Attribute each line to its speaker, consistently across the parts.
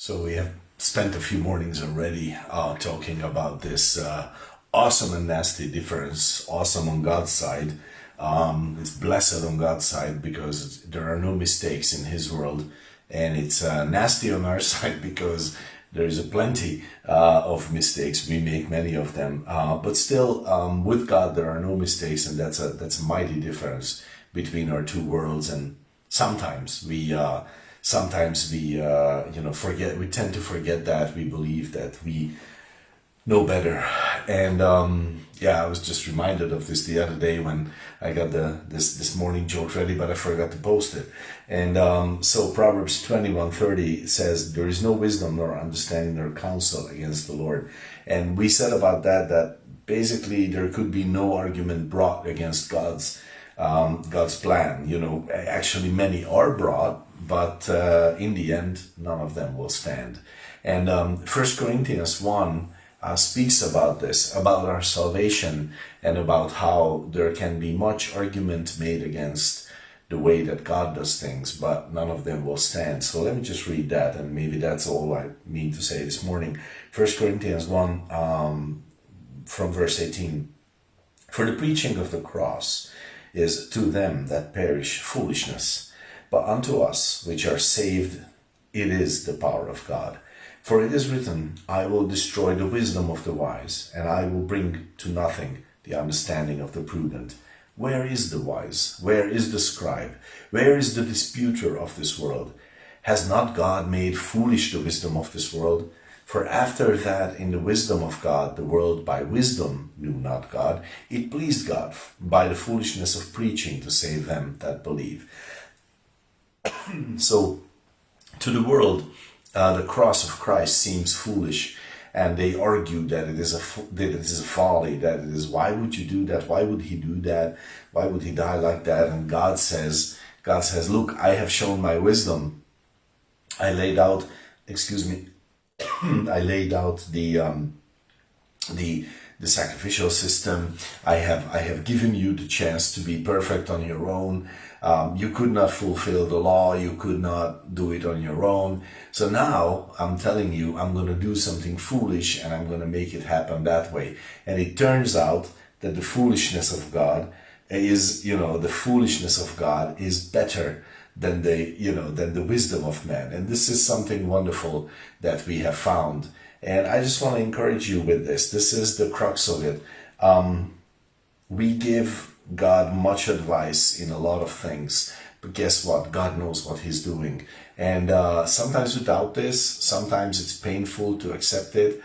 Speaker 1: So we have spent a few mornings already talking about this awesome and nasty difference. Awesome on God's side. It's blessed on God's side because there are no mistakes in His world. And it's nasty on our side because there is a plenty of mistakes. We make many of them. But still, with God, there are no mistakes. And that's a mighty difference between our two worlds. And sometimes we forget. We tend to forget that. We believe that we know better. And I was just reminded of this the other day when I got this morning joke ready, but I forgot to post it. And so Proverbs 21:30 says, "There is no wisdom nor understanding nor counsel against the Lord." And we said about that basically there could be no argument brought against God's plan. Actually many are brought, but in the end, none of them will stand. And 1 Corinthians 1 speaks about this, about our salvation, and about how there can be much argument made against the way that God does things, but none of them will stand. So let me just read that, and maybe that's all I mean to say this morning. 1 Corinthians 1 from verse 18. "For the preaching of the cross is to them that perish foolishness, but unto us which are saved it is the power of God. For it is written, I will destroy the wisdom of the wise, and I will bring to nothing the understanding of the prudent. Where is the wise? Where is the scribe? Where is the disputer of this world? Has not God made foolish the wisdom of this world? For after that in the wisdom of God, the world by wisdom knew not God, it pleased God by the foolishness of preaching to save them that believe." So to the world, the cross of Christ seems foolish, and they argue that it is a folly, that it is, why would you do that? Why would He do that? Why would He die like that? And God says, look, I have shown my wisdom. I laid out the sacrificial system. I have given you the chance to be perfect on your own. You could not fulfill the law. You could not do it on your own. So now I'm telling you, I'm going to do something foolish, and I'm going to make it happen that way. And it turns out that the foolishness of God is better than the wisdom of man. And this is something wonderful that we have found. And I just want to encourage you with this. This is the crux of it. We give God much advice in a lot of things, but guess what? God knows what He's doing. And sometimes without this, sometimes it's painful to accept it,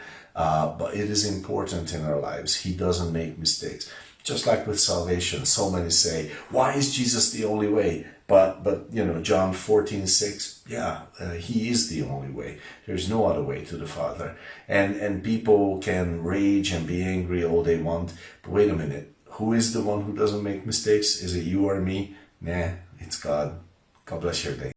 Speaker 1: but it is important in our lives. He doesn't make mistakes. Just like with salvation, so many say, why is Jesus the only way? But John 14:6, He is the only way. There's no other way to the Father. And people can rage and be angry all they want, but wait a minute. Who is the one who doesn't make mistakes? Is it you or me? Nah, it's God. God bless your day.